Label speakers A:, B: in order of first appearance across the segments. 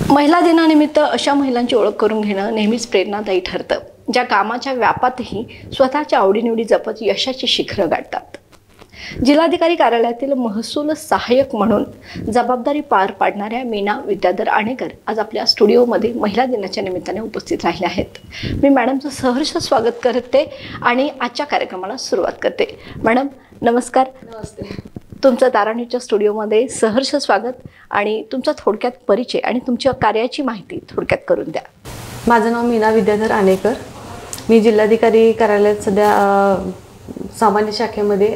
A: महिला दिनानिमित्त अशा महिलांची ओळख करून घेणं नेहमीच प्रेरणादायी ठरतं, ज्या कामाच्या व्यापातही स्वतःच्या आवडीनिवडी जपत यशाची शिखरं गाठतात. जिल्हाधिकारी कार्यालयातील महसूल सहाय्यक म्हणून जबाबदारी पार पाडणाऱ्या मीना विद्याधर आणेकर आज आपल्या स्टुडिओमध्ये महिला दिनाच्या निमित्ताने उपस्थित राहिल्या आहेत. मी मॅडमचं सहर्ष स्वागत करते आणि आजच्या कार्यक्रमाला सुरुवात करते. मॅडम नमस्कार.
B: नमस्ते.
A: तुमचं ताराणीच्या स्टुडिओमध्ये सहर्ष स्वागत आणि तुमचा थोडक्यात परिचय आणि तुमच्या कार्याची माहिती थोडक्यात करून द्या.
B: माझं नाव मीना विद्याधर आणेकर. मी जिल्हाधिकारी कार्यालयात सध्या सामान्य शाखेमध्ये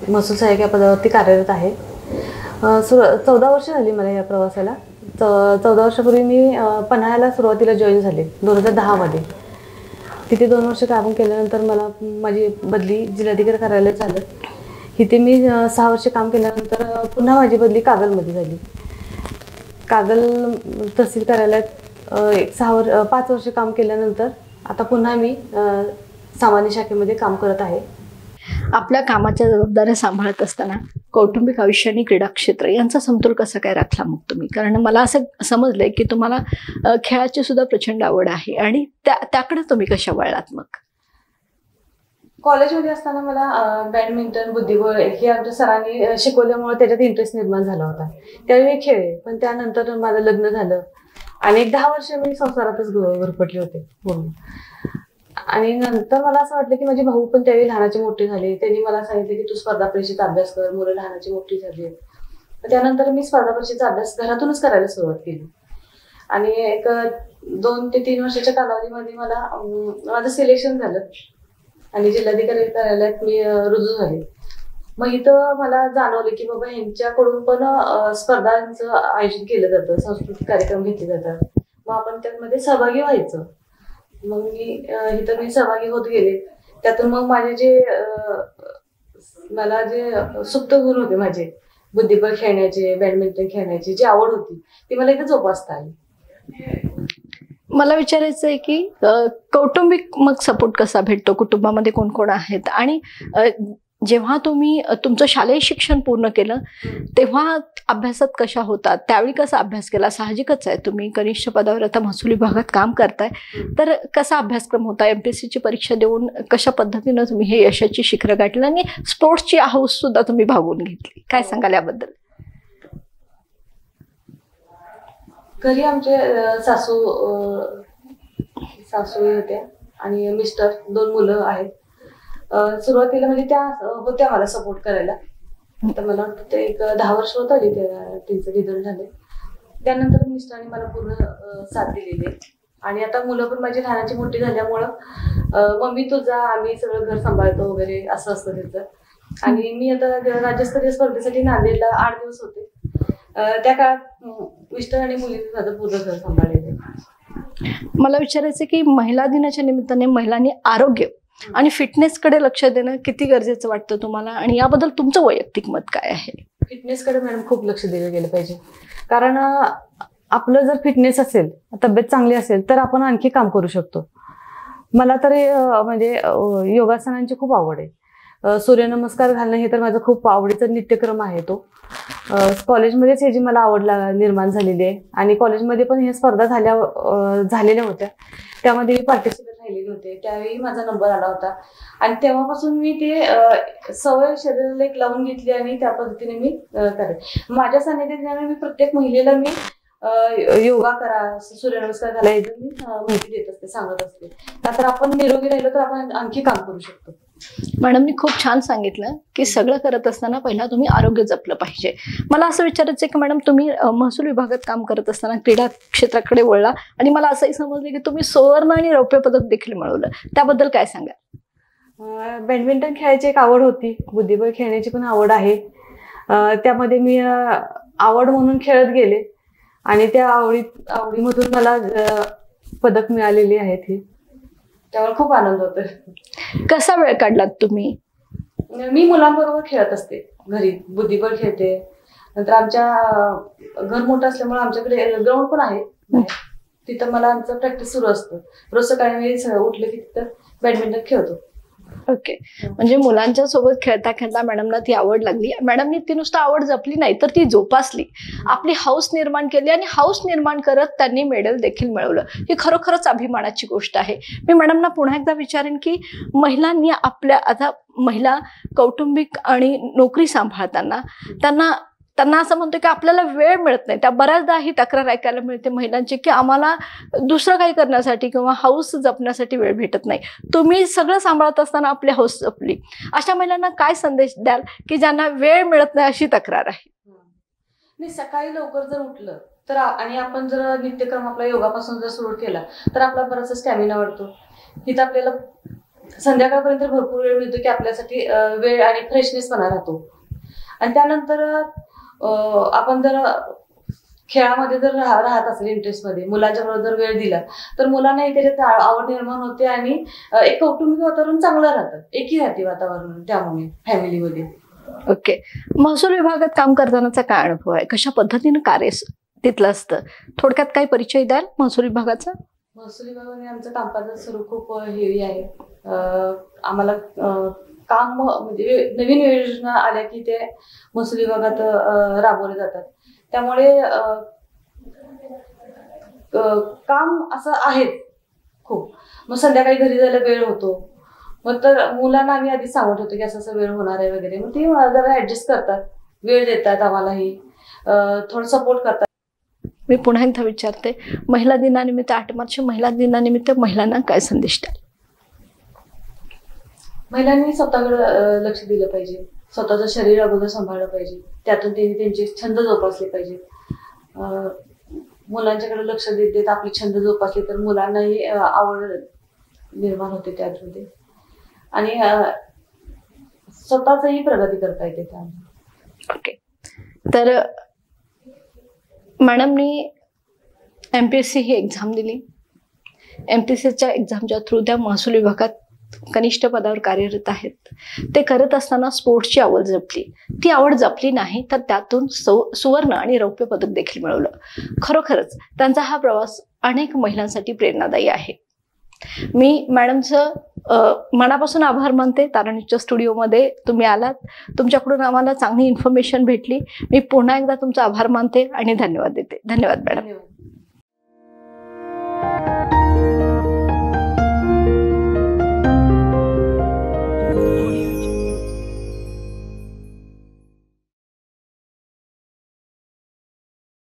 B: महसूल सहाय्यक या पदावरती कार्यरत आहे. 14 वर्ष झाली मला या प्रवासाला. 14 वर्षापूर्वी मी पन्हाळ्याला सुरुवातीला जॉईन झाले 2010 मध्ये. तिथे 2 वर्ष काम केल्यानंतर मला माझी बदली जिल्हाधिकारी कार्यालयात झालं. इथे मी 6 वर्ष काम केल्यानंतर पुन्हा माझी बदली कागलमध्ये झाली. कागल तहसील कार्यालयात 5 वर्ष काम केल्यानंतर आता पुन्हा मी सामान्य शाखेमध्ये काम करत आहे.
A: आपल्या कामाच्या जबाबदाऱ्या सांभाळत असताना कौटुंबिक आयुष्य आणि क्रीडा क्षेत्र यांचा समतोल कसा काय राखला मग तुम्ही? कारण मला असं समजलंय की तुम्हाला खेळाची सुद्धा प्रचंड आवड आहे आणि त्याकडे तुम्ही कशा वळलात मग?
B: कॉलेजमध्ये असताना मला बॅडमिंटन, बुद्धिबळ हे आमच्या सरांनी शिकवल्यामुळे त्याच्यात इंटरेस्ट निर्माण झाला होता. त्यावेळी मी खेळले, पण त्यानंतर माझं लग्न झालं आणि 10 वर्ष मी संसारातच गुरफटले होते पूर्ण. आणि नंतर मला असं वाटलं की माझे भाऊ पण त्यावेळी लहानाचे मोठे झाले. त्यांनी मला सांगितलं की तू स्पर्धा परीक्षेचा अभ्यास कर, मुलं लहानाची मोठी झाली. त्यानंतर मी स्पर्धा परीक्षेचा अभ्यास घरातूनच करायला सुरुवात केली आणि एक 2 ते 3 वर्षाच्या कालावधीमध्ये माझं सिलेक्शन झालं आणि जिल्हाधिकारी कार्यालयात मी रुजू झाले. मग इथं मला जाणवलं की बाबा यांच्याकडून पण स्पर्धांचं आयोजन केलं जातं, सांस्कृतिक कार्यक्रम घेतले जातात, मग आपण त्यामध्ये सहभागी व्हायचं. मग मी सहभागी होत गेले. त्यातून मग मला जे सुप्त गुण होते माझे, बुद्धिबळ खेळण्याचे, बॅडमिंटन खेळण्याची जी आवड होती ती मला इथं जोपासता आली.
A: मला विचारायचं आहे की कौटुंबिक मग सपोर्ट कसा भेटतो? कुटुंबामध्ये कोण कोण आहेत? आणि जेव्हा तुम्ही तुमचं शालेय शिक्षण पूर्ण केलं तेव्हा अभ्यासात कशा होतात? त्यावेळी कसा अभ्यास केला? साहजिकच आहे, तुम्ही कनिष्ठ पदावर आता महसूल विभागात काम करताय, तर कसा अभ्यासक्रम होता? MPSCची परीक्षा देऊन कशा पद्धतीनं तुम्ही हे यशाची शिखरं गाठली आणि स्पोर्ट्सची हौस सुद्धा तुम्ही भागवून घेतली? काय सांगाल याबद्दल?
B: घरी आमचे सासू होत्या आणि मिस्टर, 2 मुलं आहेत. सुरुवातीला म्हणजे त्या होत्या मला सपोर्ट करायला. तर मला वाटतं ते एक 10 वर्ष होत आली त्यांचं निधन झाले. त्यानंतर मिस्टरांनी मला पूर्ण साथ दिलेली आणि आता मुलं पण माझी लहानाची मोठी झाल्यामुळं मम्मी तू जा, आम्ही सगळं घर सांभाळतो वगैरे असं असतं त्यांचं. आणि मी आता राज्यस्तरीय स्पर्धेसाठी नांदेडला 8 दिवस होते. त्या काळात मिस्टर आणि मुलींनी माझं पूर्ण घर सांभाळलेलं.
A: मला विचारायचं की महिला दिनाच्या निमित्ताने महिलांनी आरोग्य आणि फिटनेसकडे लक्ष देणं किती गरजेचं वाटतं तुम्हाला आणि याबद्दल तुमचं वैयक्तिक मत काय आहे?
B: फिटनेसकडे मॅडम खूप लक्ष दिलं गेलं पाहिजे. कारण आपलं जर फिटनेस असेल, तब्येत चांगली असेल तर आपण आणखी काम करू शकतो. मला तरी म्हणजे योगासनांची खूप आवड आहे. सूर्यनमस्कार घालणं हे तर माझं खूप आवडीचा नित्यक्रम आहे. तो कॉलेजमध्येच ह्याची मला आवड निर्माण झालेली आहे आणि कॉलेजमध्ये पण ह्या स्पर्धा झालेल्या होत्या. त्यामध्ये मी पार्टिसिपेट राहिलेले होते. त्यावेळी माझा नंबर आला होता आणि तेव्हापासून मी ते सवय शरीराला एक लावून घेतली आणि त्या पद्धतीने मी करे. माझ्या सानिध्यात मी प्रत्येक महिलेला मी योगा करा, सूर्यनमस्कार घालायचं मी माहिती देत असते, सांगत असते. तर आपण निरोगी राहिलो तर आपण आणखी काम करू शकतो.
A: मॅडमनी खूप छान सांगितलं की सगळं करत असताना पहिला तुम्ही आरोग्य जपलं पाहिजे. मला असं विचारायचं आहे की मॅडम तुम्ही महसूल विभागात काम करत असताना क्रीडा क्षेत्राकडे वळला आणि मला असंही समजलं की तुम्ही सुवर्ण आणि रौप्य पदक देखील मिळवलं. त्याबद्दल काय सांगा?
B: बॅडमिंटन खेळायची एक आवड होती, बुद्धिबळ खेळण्याची पण आवड आहे. त्यामध्ये मी आवड म्हणून खेळत गेले आणि त्या आवडीमधून मला पदक मिळालेली आहेत. ही त्यामुळे खूप आनंद होतो.
A: कसा वेळ काढलात तुम्ही?
B: मी मुलांबरोबर खेळत असते. घरी बुद्धिबळ खेळते. नंतर आमच्या घर मोठं असल्यामुळे आमच्याकडे ग्राउंड पण आहे, तिथं मला आमचं प्रॅक्टिस सुरू असतं. रोज सकाळी मी उठलं की तिथं बॅडमिंटन खेळतो.
A: ओके. म्हणजे मुलांच्या सोबत खेळता खेळता मॅडमना ती आवड लागली. मॅडमनी ती नुसतं आवड जपली नाही तर ती जोपासली, आपली हौस निर्माण केली आणि हौस निर्माण करत त्यांनी मेडल देखील मिळवलं. ही खरोखरच अभिमानाची गोष्ट आहे. मी मॅडमना पुन्हा एकदा विचारेन की महिलांनी आता महिला कौटुंबिक आणि नोकरी सांभाळताना त्यांना असं म्हणतो की आपल्याला वेळ मिळत नाही. त्या बऱ्याचदा ही तक्रार ऐकायला मिळते महिलांची की आम्हाला दुसरं काही करण्यासाठी किंवा हौस जपण्यासाठी वेळ भेटत नाही. तुम्ही सगळं सांभाळत असताना आपली हौस जपली. अशा महिलांना काय संदेश द्याल की ज्यांना वेळ मिळत नाही अशी तक्रार आहे?
B: मी सकाळी लवकर जर उठलं तर आणि आपण जर नित्यक्रम आपला योगापासून जर सुरू केला तर आपला बराचसा स्टॅमिना वाढतो. तिथं आपल्याला संध्याकाळपर्यंत भरपूर वेळ मिळतो की आपल्यासाठी वेळ आणि फ्रेशनेसपणा राहतो. आणि त्यानंतर आपण जर खेळामध्ये जर राहत असेल इंटरेस्टमध्ये मुलांच्या बरोबर जर वेळ दिला तर मुलांनाही त्याच्यात आवड निर्माण होते आणि एक कौटुंबिक वातावरण चांगलं राहतं, एकी राहते वातावरण त्यामुळे फॅमिलीमध्ये.
A: ओके. महसूल विभागात काम करतानाचा काय अनुभव आहे? कशा पद्धतीनं कार्य तिथलं असतं? थोडक्यात काही परिचय द्याल महसूल विभागाचा?
B: महसूल विभागाने आमचं कामकाज सुरू खूप हेवी आहे. आम्हाला काम म्हणजे नवीन योजना आल्या की ते महसूल विभागात राबवले जातात. त्यामुळे काम असं आहे खूप. मग संध्याकाळी घरी जायला वेळ होतो. मग तर मुलांना आम्ही आधीच सांगत होतो की असं वेळ होणार आहे वगैरे. मग ते जरा ऍडजस्ट करतात, वेळ देतात आम्हालाही, थोडं सपोर्ट करतात.
A: मी पुन्हा एकदा विचारते, महिला दिनानिमित्त 8 मार्च महिला दिनानिमित्त महिलांना काय संदेश द्याल?
B: महिलांनी स्वतःकडे लक्ष दिलं पाहिजे, स्वतःचं शरीर अगोदर सांभाळलं पाहिजे, त्यातून त्यांनी त्यांचे छंद जोपासले पाहिजेत. मुलांच्याकडे लक्ष देत आपले छंद जोपासले तर मुलांनाही आवड निर्माण होते त्यामध्ये आणि स्वतःचही प्रगती करता येते त्यामध्ये.
A: ओके. तर मॅडमनी MPSC ही एक्झाम दिली. MPSCच्या एक्झामच्या थ्रू त्या महसूल विभागात कनिष्ठ पदावर कार्यरत आहेत. ते करत असताना स्पोर्ट्सची आवड जपली. ती आवड जपली नाही तर त्यातून सुवर्ण आणि रौप्य पदक देखील मिळवलं. खरोखरच त्यांचा हा प्रवास अनेक महिलांसाठी प्रेरणादायी आहे. मी मॅडमचं मनापासून आभार मानते. तारांच्या स्टुडिओमध्ये तुम्ही आलात, तुमच्याकडून आम्हाला चांगली इन्फॉर्मेशन भेटली. मी पुन्हा एकदा तुमचा आभार मानते आणि धन्यवाद देते. धन्यवाद मॅडम.
B: धन्यवाद.